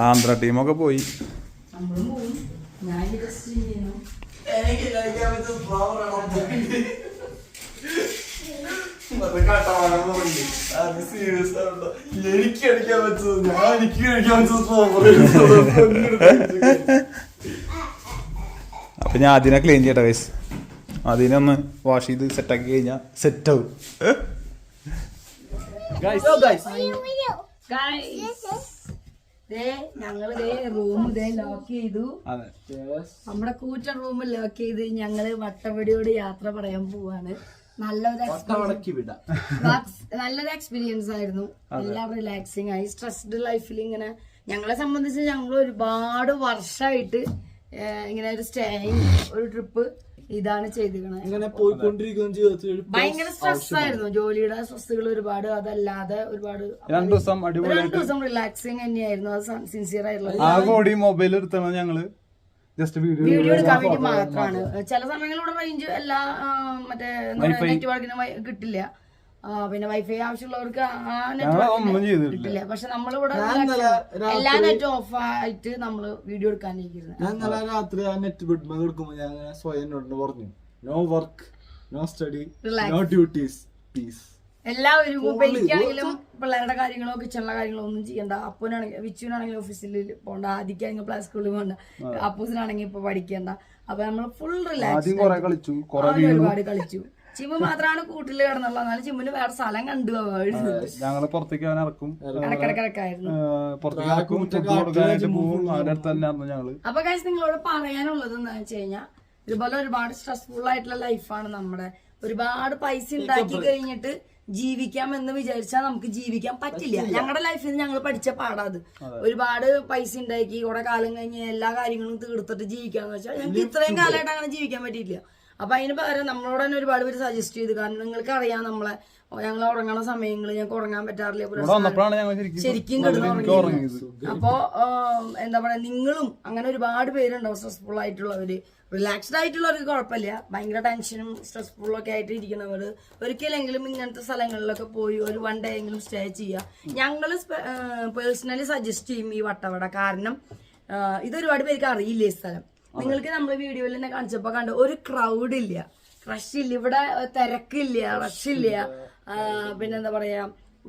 [SPEAKER 1] ആന്ധ്ര ടീമൊക്കെ പോയി.
[SPEAKER 2] നമ്മളും പോകും. ഞാൻ ചെയ്യുന്നു.
[SPEAKER 1] അപ്പൊ ഞാൻ അതിനെ ക്ലീൻ ചെയ്യട്ടെ ഗൈസ്. അതിനെ ഒന്ന് വാഷ് ചെയ്ത് സെറ്റാക്കി കഴിഞ്ഞാൽ സെറ്റ് ആവും.
[SPEAKER 2] ഞങ്ങള് റൂം ലോക്ക് ചെയ്തു. നമ്മുടെ കൂറ്റൻ റൂം ലോക്ക് ചെയ്ത് ഞങ്ങള് വട്ടവടിയോട് യാത്ര പറയാൻ പോവാണ്. നല്ലൊരു എക്സ്പീരിയൻസ് ആയിരുന്നു. എല്ലാം റിലാക്സിങ് ആയി. സ്ട്രെസ്ഡ് ലൈഫിൽ ഇങ്ങനെ ഞങ്ങളെ സംബന്ധിച്ച് ഞങ്ങൾ ഒരുപാട് വർഷമായിട്ട് ഇങ്ങനെ ഒരു സ്റ്റേയിങ് ഒരു ട്രിപ്പ് ഇതാണ് ചെയ്തിരിക്കുന്നത്. ഭയങ്കര സ്ട്രെസ് ആയിരുന്നു, ജോലിയുടെ സ്ട്രെസ്സുകൾ ഒരുപാട്. അതല്ലാതെ ഒരുപാട് 2 ദിവസം റിലാക്സിങ് തന്നെയായിരുന്നു. അത് സിൻസിയർ ആയിട്ടുള്ള
[SPEAKER 1] മൊബൈൽ എടുത്താണ് ഞങ്ങള്
[SPEAKER 2] വീഡിയോ എടുക്കാൻ വേണ്ടി മാത്രമാണ്. ചില സമയങ്ങളിലൂടെ റേഞ്ച് എല്ലാ മറ്റേ നെറ്റ്വർക്കിന് കിട്ടില്ല. പിന്നെ വൈഫൈ ആവശ്യമുള്ളവർക്ക് ആ നെറ്റ്വർക്ക് കിട്ടില്ല. പക്ഷെ നമ്മളിവിടെ എല്ലാ നെറ്റും ഓഫ് ആയിട്ട് നമ്മള് വീഡിയോ എടുക്കാനിരിക്കുന്നത്.
[SPEAKER 3] ഞാൻ രാത്രി ആ നെറ്റ് എടുക്കുമ്പോ ഞാൻ സ്വയം പറഞ്ഞു, no work, no study, no duties, peace.
[SPEAKER 2] എല്ലാവരും എനിക്കാണെങ്കിലും പിള്ളേരുടെ കാര്യങ്ങളോ കിച്ചണിലെ കാര്യങ്ങളോ ഒന്നും ചെയ്യണ്ട. അപ്പനാണെങ്കിൽ വിച്ചുവിനാണെങ്കിലും ഓഫീസിൽ പോകണ്ട, ആദ്യക്കാണെങ്കിൽ പ്ലേ സ്കൂളിൽ പോകണ്ട, അപ്പൂസിനാണെങ്കിൽ ഇപ്പൊ പഠിക്കണ്ട. അപ്പൊ നമ്മൾ ഫുൾ റിലാക്സ് ഒരുപാട് കളിച്ചു. ചിമ്മു മാത്രമാണ് കൂട്ടിൽ കിടന്നുള്ളത്. എന്നാലും ചിമ്മിന് വേറെ സ്ഥലം കണ്ടു
[SPEAKER 1] ഞങ്ങള് പുറത്തേക്ക്
[SPEAKER 2] ഇടക്കിടക്കിടക്കായിരുന്നു. അപ്പൊ കാശ് നിങ്ങളോട് പറയാനുള്ളത് എന്താ വെച്ച് കഴിഞ്ഞാൽ, ഇതുപോലെ ഒരുപാട് സ്ട്രെസ്ഫുൾ ആയിട്ടുള്ള ലൈഫാണ് നമ്മുടെ. ഒരുപാട് പൈസ ഉണ്ടാക്കി കഴിഞ്ഞിട്ട് ജീവിക്കാം എന്ന് വിചാരിച്ചാൽ നമുക്ക് ജീവിക്കാൻ പറ്റില്ല. ഞങ്ങളുടെ ലൈഫിൽ നിന്ന് ഞങ്ങൾ പഠിച്ച പാടാത്. ഒരുപാട് പൈസ ഉണ്ടാക്കി കുറെ കാലം കഴിഞ്ഞ് എല്ലാ കാര്യങ്ങളും തീർത്തിട്ട് ജീവിക്കാന്ന് വെച്ചാൽ ഞങ്ങൾക്ക് ഇത്രയും കാലമായിട്ട് അങ്ങനെ ജീവിക്കാൻ പറ്റിയില്ല. അപ്പൊ അതിന് പകരം നമ്മളോട് തന്നെ ഒരുപാട് പേര് സജസ്റ്റ് ചെയ്തു. കാരണം നിങ്ങൾക്ക് അറിയാം നമ്മളെ, ഞങ്ങൾ ഉറങ്ങണ സമയങ്ങളിൽ ഞങ്ങൾക്ക് ഉറങ്ങാൻ പറ്റാറില്ല, ശരിക്കും കിടന്നുറങ്ങി. അപ്പോ എന്താ പറയാ, നിങ്ങളും അങ്ങനെ ഒരുപാട് പേരുണ്ടാവും സ്ട്രെസ്ഫുൾ ആയിട്ടുള്ളവര്. റിലാക്സ്ഡ് ആയിട്ടുള്ളവർക്ക് കുഴപ്പമില്ല. ഭയങ്കര ടെൻഷനും സ്ട്രെസ്ഫുള്ളും ഒക്കെ ആയിട്ട് ഇരിക്കുന്നവര് ഒരിക്കലെങ്കിലും ഇങ്ങനത്തെ സ്ഥലങ്ങളിലൊക്കെ പോയി ഒരു 1 ഡേ എങ്കിലും സ്റ്റേ ചെയ്യുക. ഞങ്ങള് പേഴ്സണലി സജസ്റ്റ് ചെയ്യും ഈ വട്ടവട. കാരണം ഇതൊരുപാട് പേർക്ക് അറിയില്ല ഈ സ്ഥലം. നിങ്ങൾക്ക് നമ്മള് വീഡിയോയിൽ തന്നെ കാണിച്ചപ്പോ കണ്ട ഒരു ക്രൗഡ് ഇല്ല, റഷ് ഇല്ല, ഇവിടെ തിരക്കില്ല, റഷ് ഇല്ല. പിന്നെന്താ പറയാ,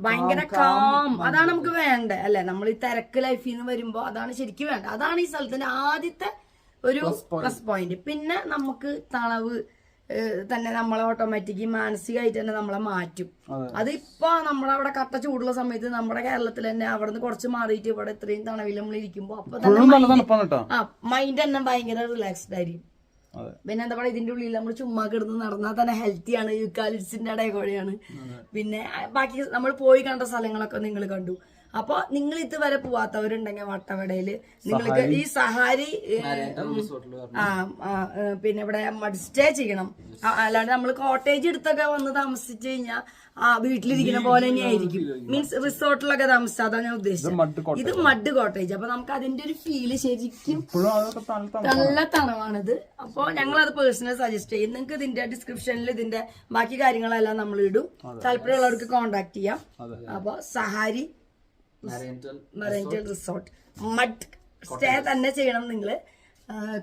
[SPEAKER 2] ഭയങ്കര കാം. അതാണ് നമുക്ക് വേണ്ടത് അല്ലെ? നമ്മൾ ഈ തിരക്ക് ലൈഫിൽ നിന്ന് വരുമ്പോ അതാണ് ശരിക്കും വേണ്ടത്. അതാണ് ഈ സ്ഥലത്തിന്റെ ആദ്യത്തെ ഒരു പ്ലസ് പോയിന്റ്. പിന്നെ നമുക്ക് തണവ് തന്നെ നമ്മളെ ഓട്ടോമാറ്റിക് മാനസികമായിട്ട് തന്നെ നമ്മളെ മാറ്റും. അതിപ്പോ നമ്മളവിടെ കട്ട ചൂടുള്ള സമയത്ത് നമ്മുടെ കേരളത്തിൽ തന്നെ അവിടെ നിന്ന് കുറച്ച് മാറിയിട്ട് ഇവിടെ ഇത്രയും തണവിൽ നമ്മൾ ഇരിക്കുമ്പോ അപ്പൊ തന്നെ മൈൻഡ് തന്നെ ഭയങ്കര റിലാക്സ്ഡ് ആയിരിക്കും. പിന്നെ എന്താ പറയുക, ഇതിന്റെ ഉള്ളിൽ നമ്മൾ ചുമ്മാ കിടന്ന് നടന്നാൽ തന്നെ ഹെൽത്തിയാണ്. യൂക്കാലിപ്സിന്റെ ഇടയക്കോടെയാണ്. പിന്നെ ബാക്കി നമ്മൾ പോയി കണ്ട സ്ഥലങ്ങളൊക്കെ നിങ്ങൾ കണ്ടു. അപ്പൊ നിങ്ങൾ ഇതുവരെ പോവാത്തവരുണ്ടെങ്കിൽ വട്ടവടയില് നിങ്ങൾക്ക് ഈ സഹാരി പിന്നെ ഇവിടെ സ്റ്റേ ചെയ്യണം. അല്ലാണ്ട് നമ്മൾ കോട്ടേജ് എടുത്തൊക്കെ വന്ന് താമസിച്ചു കഴിഞ്ഞാൽ വീട്ടിലിരിക്കുന്ന പോലെ തന്നെ ആയിരിക്കും. മീൻസ് റിസോർട്ടിലൊക്കെ താമസിച്ചാൽ അതാണ് ഞാൻ ഉദ്ദേശിച്ചത്. ഇത് മഡ് കോട്ടേജ്. അപ്പൊ നമുക്ക് അതിന്റെ ഒരു ഫീല് ശരിക്കും നല്ല തണവാണിത്. അപ്പൊ ഞങ്ങൾ അത് പേഴ്സണൽ സജസ്റ്റ് ചെയ്യും. നിങ്ങൾക്ക് ഇതിന്റെ ഡിസ്ക്രിപ്ഷനിൽ ഇതിന്റെ ബാക്കി കാര്യങ്ങളെല്ലാം നമ്മൾ ഇടും. താല്പര്യമുള്ളവർക്ക് കോണ്ടാക്ട് ചെയ്യാം. അപ്പൊ സഹാരി മറൈൻറ്റൽ റിസോർട്ട് മഡ് സ്റ്റേ തന്നെ ചെയ്യണം. നിങ്ങള്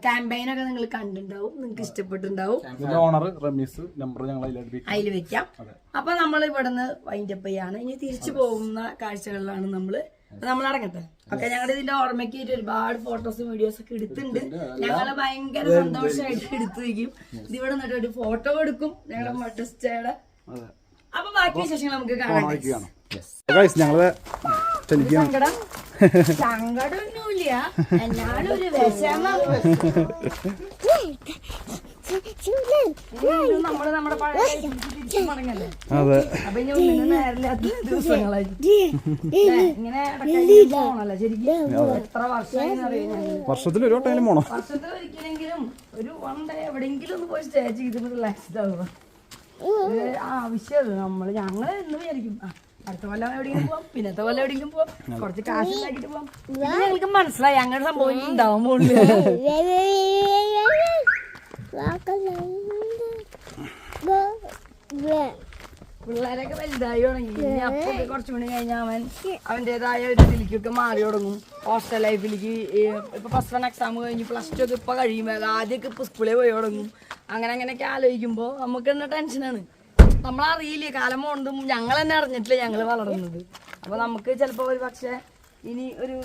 [SPEAKER 2] ക്യാമ്പയിനൊക്കെ നിങ്ങൾ കണ്ടിട്ടുണ്ടാവും, നിങ്ങൾക്ക് ഇഷ്ടപ്പെട്ടിട്ടുണ്ടാവും. അതിൽ വെക്കാം. അപ്പൊ നമ്മൾ ഇവിടുന്ന് വൈൻഡപ്പ് ചെയ്യാണ്. ഇനി തിരിച്ചു പോകുന്ന കാഴ്ചകളിലാണ് നമ്മൾ അടങ്ങട്ടെ. ഒക്കെ ഞങ്ങളുടെ ഇതിന്റെ ഓർമ്മയ്ക്ക് ഒരുപാട് ഫോട്ടോസും വീഡിയോസ് ഒക്കെ എടുത്തിട്ടുണ്ട്. ഞങ്ങള് ഭയങ്കര സന്തോഷമായിട്ട് എടുത്തു വയ്ക്കും. ഇതിവിടെ നിന്നിട്ട് ഒരു ഫോട്ടോ എടുക്കും ഞങ്ങളുടെ മഡ് സ്റ്റേയുടെ. അപ്പൊ ബാക്കി വിശേഷങ്ങൾ നമുക്ക് കാണാം.
[SPEAKER 1] ഞങ്ങള്
[SPEAKER 2] സങ്കടമൊന്നുമില്ല, എന്നാലും ഒരു വിഷമം. നമ്മുടെ പഴയ മടങ്ങല്ലേ. അപ്പൊ ഇനി ഒന്നിനും നേരില്ലാത്ത ദിവസങ്ങളായി ഇങ്ങനെ പോണല്ലോ. ശരിക്കും എത്ര വർഷമായെന്ന് അറിയാം.
[SPEAKER 1] വർഷത്തിൽ ഒരു വട്ടം പോണം.
[SPEAKER 2] വർഷത്തിൽ ഒരിക്കലെങ്കിലും ഒരു വൺ ഡേ എവിടെയെങ്കിലും ഒന്ന് പോയി സ്റ്റേ ചെയ്ത് റിലാക്സ്ഡ് ആവുക ആവശ്യമുള്ളൂ. ഞങ്ങൾ എന്ന് വിചാരിക്കും അടുത്ത കൊല്ലം എവിടെയെങ്കിലും പോവാം, പിന്നത്തെ കൊല്ലം എവിടെയെങ്കിലും പോവാം, കുറച്ച് കാശ് ഉണ്ടാക്കിട്ട് പോവാം. ഞങ്ങൾക്ക് മനസ്സിലായി അങ്ങനെ സംഭവം ഉണ്ടാവാൻ പോകുന്നു. പിള്ളേരൊക്കെ വലുതായി തുടങ്ങി. ഇനി അപ്പൊ കുറച്ചു മണി കഴിഞ്ഞാൽ അവൻ്റെതായ ഒരു ഇതിലേക്കൊക്കെ മാറി തുടങ്ങും. ഹോസ്റ്റൽ ലൈഫിലേക്ക് ഇപ്പൊ പ്ലസ് 1 എക്സാം കഴിഞ്ഞ് +2 ഒക്കെ ഇപ്പൊ കഴിയുമ്പോൾ ആദ്യമൊക്കെ ഇപ്പൊ സ്കൂളിൽ പോയി തുടങ്ങും. അങ്ങനെയൊക്കെ ആലോചിക്കുമ്പോൾ നമുക്ക് തന്നെ ടെൻഷനാണ്. നമ്മളറിയില്ലേ കാലം പോണതും ഞങ്ങൾ തന്നെ അറിഞ്ഞിട്ടില്ല ഞങ്ങൾ വളർന്നത്. അപ്പൊ നമുക്ക് ചിലപ്പോൾ ഒരു പക്ഷെ ഇനി ഒരു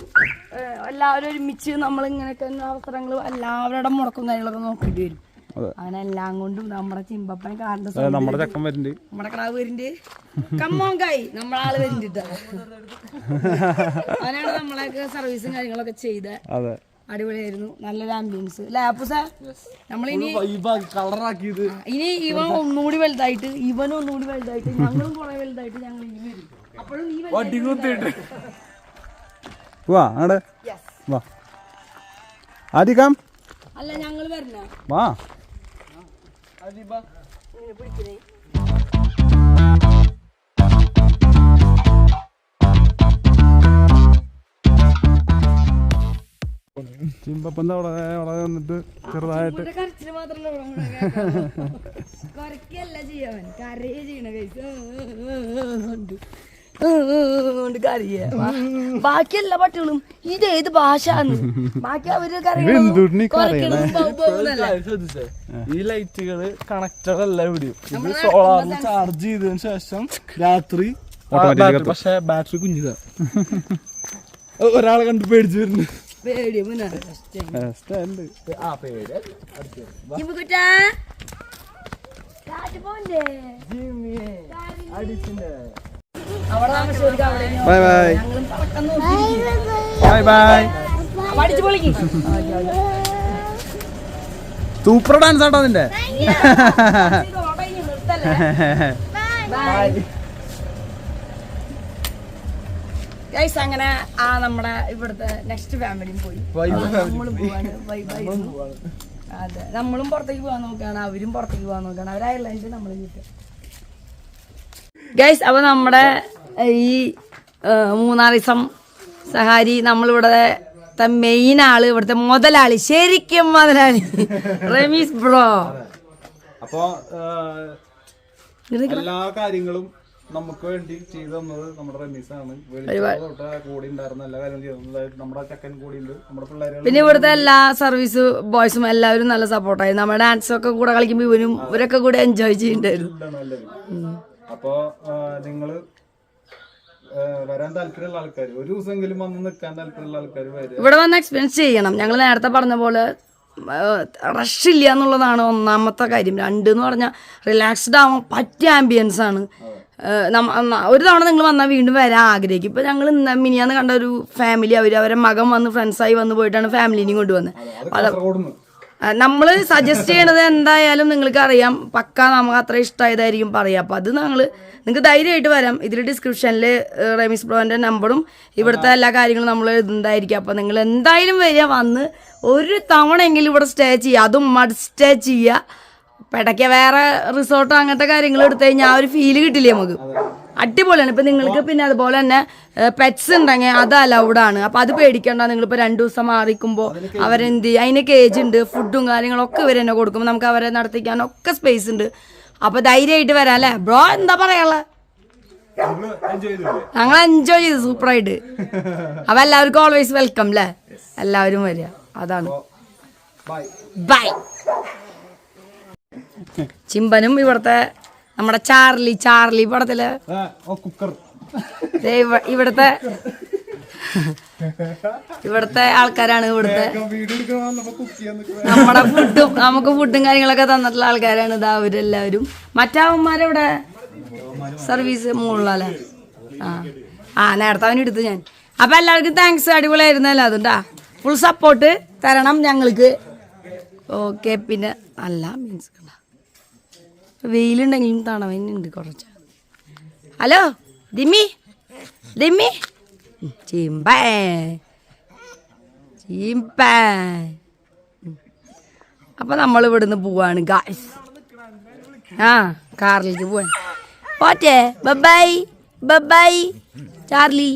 [SPEAKER 2] എല്ലാവരും ഒരുമിച്ച് നമ്മളിങ്ങനെയൊക്കെ അവസരങ്ങൾ എല്ലാവരുടെ മുടക്കും കാര്യങ്ങളൊക്കെ നോക്കേണ്ടി വരും. അങ്ങനെ എല്ലാം കൊണ്ടും നമ്മുടെ ചിമ്പപ്പൻ കാണുന്ന
[SPEAKER 1] നമ്മുടെ ചക്കൻ വരുന്നുണ്ട്,
[SPEAKER 2] നമ്മുടെ കടാവ് വരുന്നുണ്ട്, കമ്മോങ്കായി നമ്മളാള് വരുന്നുണ്ട്. അവനാണ് നമ്മളൊക്കെ സർവീസും കാര്യങ്ങളൊക്കെ ചെയ്ത. അടിപൊളിയായിരുന്നു, നല്ലൊരു ആംബിയൻസ്. ലാപ്പുസാ നമ്മളിനി ഇനി ഇവൻ ഒന്നുകൂടി വലുതായിട്ട് ഇവനും ഒന്നുകൂടി വലുതായിട്ട് ഞങ്ങളും കുറെ വലുതായിട്ട് ഞങ്ങൾ ഇനി വരും. അപ്പോഴും നീ അല്ല ഞങ്ങൾ വരണ പിടിക്കണേ.
[SPEAKER 1] ചിമ്പപ്പന്റെ അവിടെ വന്നിട്ട് ചെറുതായിട്ട്
[SPEAKER 2] കരച്ചില് മാത്രമല്ല കുറയ്ക്കല്ല ചെയ്യാൻ കരയെ ചെയ്യണ കൊണ്ട് കരയ. ബാക്കി എല്ലാ പട്ടികളും ഇതേത് ഭാഷ ബാക്കി അവര്
[SPEAKER 3] ഈ ലൈറ്റുകള് കണക്റ്റഡ് അല്ല ഇവിടെയും. ഇത് സോളാറിൽ ചാർജ് ചെയ്തതിനു ശേഷം രാത്രി പക്ഷെ ബാറ്ററി കുഞ്ഞിതാ. ഒരാളെ കണ്ട് പേടിച്ചു വരുന്നു.
[SPEAKER 1] സൂപ്പർ ഡാൻസ് ആട്ടോ അതിന്റെ.
[SPEAKER 2] അങ്ങനെ നമ്മുടെ ഇവിടുത്തെ നെക്സ്റ്റ് ഫാമിലിയും പോയി. നമ്മളും പോവാണ്. അതെ, നമ്മളും പുറത്തേക്ക് പോകാൻ നോക്കുകയാണ്, അവരും പുറത്തേക്ക് പോകാൻ നോക്കുകയാണ്. അവർ അയർലൻഡ് നമ്മൾ കിട്ടുക. ഗൈസ് അപ്പൊ നമ്മുടെ ഈ 3 ദിവസം സഹാരി നമ്മളിവിടെ മെയിൻ ആള്, ഇവിടുത്തെ മുതലാളി, ശരിക്കും മുതലാളി റമീസ് ബ്രോ.
[SPEAKER 1] അപ്പൊ എല്ലാ കാര്യങ്ങളും നമുക്ക് വേണ്ടി ചെയ്തു തന്നത് നമ്മുടെ റമീസാണ്. കൂടി ഉണ്ടായിരുന്ന എല്ലാ കാര്യങ്ങളും ചെയ്തത് നമ്മുടെ ചക്കൻ കൂടി ഉണ്ട്, നമ്മുടെ പിള്ളേർ.
[SPEAKER 2] പിന്നെ ഇവിടുത്തെ എല്ലാ സർവീസ് ബോയ്സും എല്ലാവരും നല്ല സപ്പോർട്ടായിരുന്നു. നമ്മുടെ ഡാൻസൊക്കെ കൂടെ കളിക്കുമ്പോൾ ഇവരൊക്കെ കൂടെ എൻജോയ് ചെയ്യുന്നുണ്ടായിരുന്നു.
[SPEAKER 1] അപ്പൊ നിങ്ങള് വരാൻ താല്പര്യമുള്ള ആൾക്കാർ, ഒരു ദിവസമെങ്കിലും വന്ന് നിൽക്കാൻ താല്പര്യമുള്ള ആൾക്കാർ
[SPEAKER 2] ഇവിടെ വന്ന് എക്സ്പീരിയൻസ് ചെയ്യണം. ഞങ്ങൾ നേരത്തെ പറഞ്ഞ പോലെ റഷ് ഇല്ല എന്നുള്ളതാണ് ഒന്നാമത്തെ കാര്യം. 2 എന്ന് പറഞ്ഞാൽ റിലാക്സ്ഡ് ആവാൻ പറ്റിയ ആംബിയൻസ് ആണ്. ഒരു തവണ നിങ്ങൾ വന്നാൽ വീണ്ടും വരാൻ ആഗ്രഹിക്കും. ഇപ്പൊ ഞങ്ങൾ മിനിയാന്ന് കണ്ട ഒരു ഫാമിലി, അവരെ മകൻ വന്ന് ഫ്രണ്ട്സായി വന്ന് പോയിട്ടാണ് ഫാമിലിനെയും കൊണ്ടുവന്നത്. നമ്മൾ സജസ്റ്റ് ചെയ്യണത് എന്തായാലും നിങ്ങൾക്ക് അറിയാം, പക്ക നമുക്ക് അത്ര ഇഷ്ടമായതായിരിക്കും പറയാം. അപ്പം അത് നിങ്ങൾക്ക് ധൈര്യമായിട്ട് വരാം. ഇതിൽ ഡിസ്ക്രിപ്ഷനിൽ റമീസ് ബ്രോൻ്റെ നമ്പറും ഇവിടുത്തെ എല്ലാ കാര്യങ്ങളും നമ്മൾ എഴുതുന്നതായിരിക്കും. അപ്പം നിങ്ങൾ എന്തായാലും വരിക, വന്ന് ഒരു തവണയെങ്കിലും ഇവിടെ സ്റ്റേ ചെയ്യുക, അതും മഡ് സ്റ്റേ ചെയ്യുക. ഇടയ്ക്ക് വേറെ റിസോർട്ടോ അങ്ങനത്തെ കാര്യങ്ങൾ എടുത്തു കഴിഞ്ഞാൽ ആ ഒരു ഫീല് കിട്ടില്ലേ നമുക്ക്. അടിപൊളിയാണ്. ഇപ്പം നിങ്ങൾക്ക് പിന്നെ അതുപോലെ തന്നെ പെറ്റ്സ് ഉണ്ടെങ്കിൽ അത് അലൗഡാണ്. അപ്പം അത് പേടിക്കണ്ട. നിങ്ങളിപ്പോൾ 2 ദിവസം മാറിക്കുമ്പോൾ അവരെന്ത് ചെയ്യും, അതിന് കേജ് ഉണ്ട്, ഫുഡും കാര്യങ്ങളൊക്കെ ഇവർ തന്നെ കൊടുക്കുമ്പോൾ നമുക്ക് അവരെ നടത്തിക്കാനൊക്കെ സ്പേസ് ഉണ്ട്. അപ്പം ധൈര്യമായിട്ട് വരാം അല്ലേ ബ്രോ? എന്താ പറയാനുള്ളത്? ഞങ്ങൾ എൻജോയ് ചെയ്തു സൂപ്പറായിട്ട്. അപ്പം എല്ലാവർക്കും ഓൾവേസ് വെൽക്കം അല്ലേ, എല്ലാവരും വരിക. അതാണ്. ബൈ. ചിമ്പനും ഇവിടുത്തെ നമ്മുടെ ചാർലി പടത്തില് ഇവിടുത്തെ ആൾക്കാരാണ്. ഇവിടുത്തെ നമ്മുടെ നമുക്ക് ഫുഡും കാര്യങ്ങളൊക്കെ തന്നിട്ടുള്ള ആൾക്കാരാണ്. ഇതാ അവരെല്ലാവരും. മറ്റവന്മാരെവിടെ സർവീസ് മുകളിലല്ലേ ആ നേരത്തെ അവൻ എടുത്തു ഞാൻ. അപ്പം എല്ലാവർക്കും താങ്ക്സ്, അടിപൊളിയായിരുന്നല്ലോ. അതുണ്ടാ ഫുൾ സപ്പോർട്ട് തരണം ഞങ്ങൾക്ക്. ഓക്കെ. പിന്നെ അല്ല മീൻസ് വെയിലുണ്ടെങ്കിലും തണവനുണ്ട് കുറച്ച്. ഹലോ ദിമ്മി ദിമ്മി ചിമ്പേ ചിമ്പേ. അപ്പം നമ്മൾ ഇവിടുന്ന് പോവാണ് ഗായ്സ്. ആ കാറിലേക്ക് പോവാൻ ഓക്കെ. Bye bye Charlie.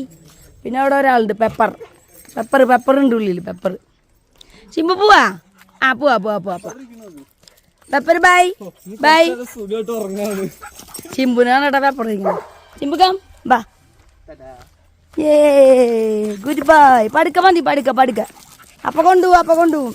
[SPEAKER 2] പിന്നെ അവിടെ ഒരാളുണ്ട് പെപ്പർ ഉണ്ട് ഉള്ളിൽ പെപ്പർ. ചിമ്പ് പോവാ? ആ പോവാ പെപ്പർ ബൈ ബൈ. ചിമ്പുനാണ് കേട്ടോ പെപ്പർ ഇരിക്കുന്നത്. ചിമ്പ് കം ബാ. Goodbye. പടുക്ക മതി പടുക്ക. അപ്പം കൊണ്ടുപോകും